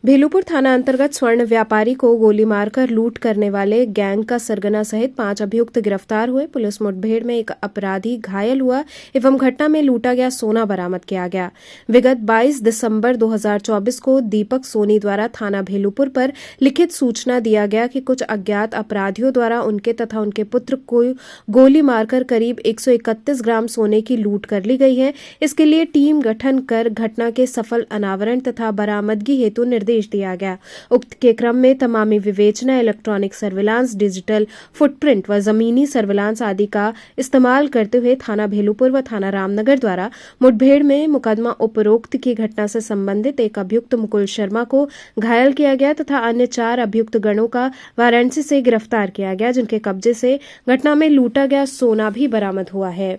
भेलूपुर थाना अंतर्गत स्वर्ण व्यापारी को गोली मारकर लूट करने वाले गैंग का सरगना सहित 5 अभियुक्त गिरफ्तार हुए। पुलिस मुठभेड़ में एक अपराधी घायल हुआ एवं घटना में लूटा गया सोना बरामद किया गया। विगत 22 दिसंबर 2024 को दीपक सोनी द्वारा थाना भेलूपुर पर लिखित सूचना दिया गया कि कुछ अज्ञात अपराधियों द्वारा उनके तथा उनके पुत्र को गोली मारकर करीब 131 ग्राम सोने की लूट कर ली गई है। इसके लिए टीम गठन कर घटना के सफल अनावरण तथा बरामदगी हेतु निर्देश दिया गया। उक्त के क्रम में तमामी विवेचना, इलेक्ट्रॉनिक सर्विलांस, डिजिटल फुटप्रिंट व जमीनी सर्विलांस आदि का इस्तेमाल करते हुए थाना भेलूपुर व थाना रामनगर द्वारा मुठभेड़ में मुकदमा उपरोक्त की घटना से संबंधित एक अभियुक्त मुकुल शर्मा को घायल किया गया तथा अन्य 4 अभियुक्त गणों का वाराणसी से गिरफ्तार किया गया, जिनके कब्जे से घटना में लूटा गया सोना भी बरामद हुआ है।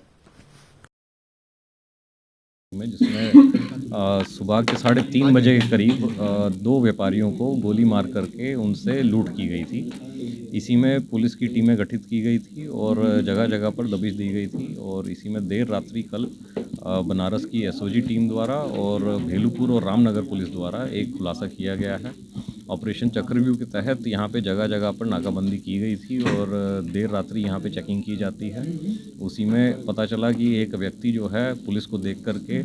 जिसमें सुबह के 3:30 बजे के करीब 2 व्यापारियों को गोली मार करके उनसे लूट की गई थी। इसी में पुलिस की टीमें गठित की गई थी और जगह जगह पर दबिश दी गई थी और इसी में देर रात्रि कल बनारस की एसओजी टीम द्वारा और भेलूपुर और रामनगर पुलिस द्वारा एक खुलासा किया गया है। ऑपरेशन चक्रव्यूह के तहत यहाँ पे जगह जगह पर नाकाबंदी की गई थी और देर रात्रि यहाँ पे चेकिंग की जाती है। उसी में पता चला कि एक व्यक्ति जो है पुलिस को देख करके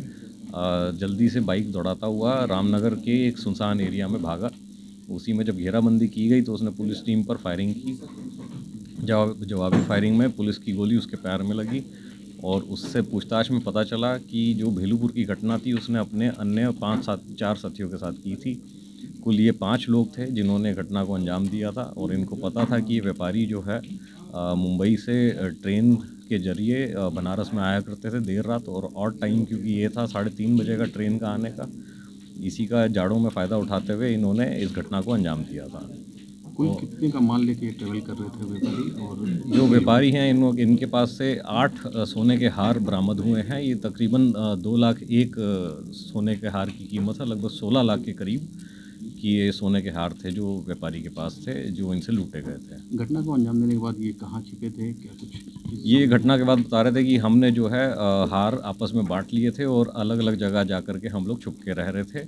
जल्दी से बाइक दौड़ाता हुआ रामनगर के एक सुनसान एरिया में भागा। उसी में जब घेराबंदी की गई तो उसने पुलिस टीम पर फायरिंग की। जवाबी फायरिंग में पुलिस की गोली उसके पैर में लगी और उससे पूछताछ में पता चला कि जो भेलूपुर की घटना थी उसने अपने अन्य 4 साथियों के साथ की थी। कुल ये 5 लोग थे जिन्होंने घटना को अंजाम दिया था और इनको पता था कि ये व्यापारी जो है मुंबई से ट्रेन के जरिए बनारस में आया करते थे देर रात और ऑड टाइम, क्योंकि ये था 3:30 बजे का ट्रेन का आने का। इसी का जाड़ों में फ़ायदा उठाते हुए इन्होंने इस घटना को अंजाम दिया था। कुल कितने का माल लेके ट्रेवल कर रहे थे व्यापारी? और जो व्यापारी हैं इनके पास से 8 सोने के हार बरामद हुए हैं। ये तकरीबन 2 लाख एक सोने के हार की कीमत है, लगभग 16 लाख के करीब कि ये सोने के हार थे जो व्यापारी के पास थे, जो इनसे लूटे गए थे। घटना को अंजाम देने के बाद ये कहाँ छिपे थे, क्या कुछ? ये घटना के बाद बता रहे थे कि हमने जो है हार आपस में बांट लिए थे और अलग अलग जगह जा कर के हम लोग छुप के रह रहे थे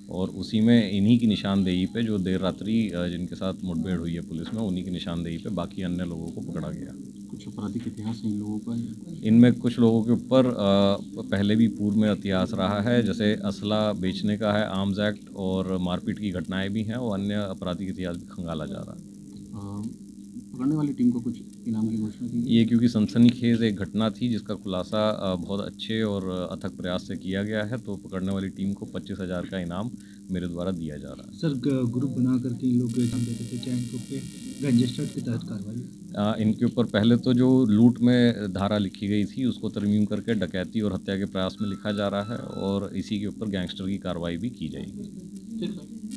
और उसी में इन्हीं की निशानदेही पे जो देर रात्रि जिनके साथ मुठभेड़ हुई है पुलिस में, उन्हीं की निशानदेही पे बाकी अन्य लोगों को पकड़ा गया। कुछ आपराधिक इतिहास है इन लोगों का? इनमें कुछ लोगों के ऊपर पहले भी पूर्व में इतिहास रहा है, जैसे असला बेचने का है, आर्म्स एक्ट और मारपीट की घटनाएं भी हैं और अन्य आपराधिक इतिहास भी खंगाला जा रहा है। पकड़ने वाली टीम को कुछ इनाम की घोषणा की? ये क्योंकि सनसनीखेज एक घटना थी जिसका खुलासा बहुत अच्छे और अथक प्रयास से किया गया है, तो पकड़ने वाली टीम को 25,000 का इनाम मेरे द्वारा दिया जा रहा है। सर, ग्रुप बना करके इन लोग एग्जाम देते थे, क्या इनके ऊपर रजिस्टर्ड के तहत कार्रवाई? इनके ऊपर पहले तो जो लूट में धारा लिखी गई थी उसको तरमीम करके डकैती और हत्या के प्रयास में लिखा जा रहा है और इसी के ऊपर गैंगस्टर की कार्रवाई भी की जाएगी। ठीक है।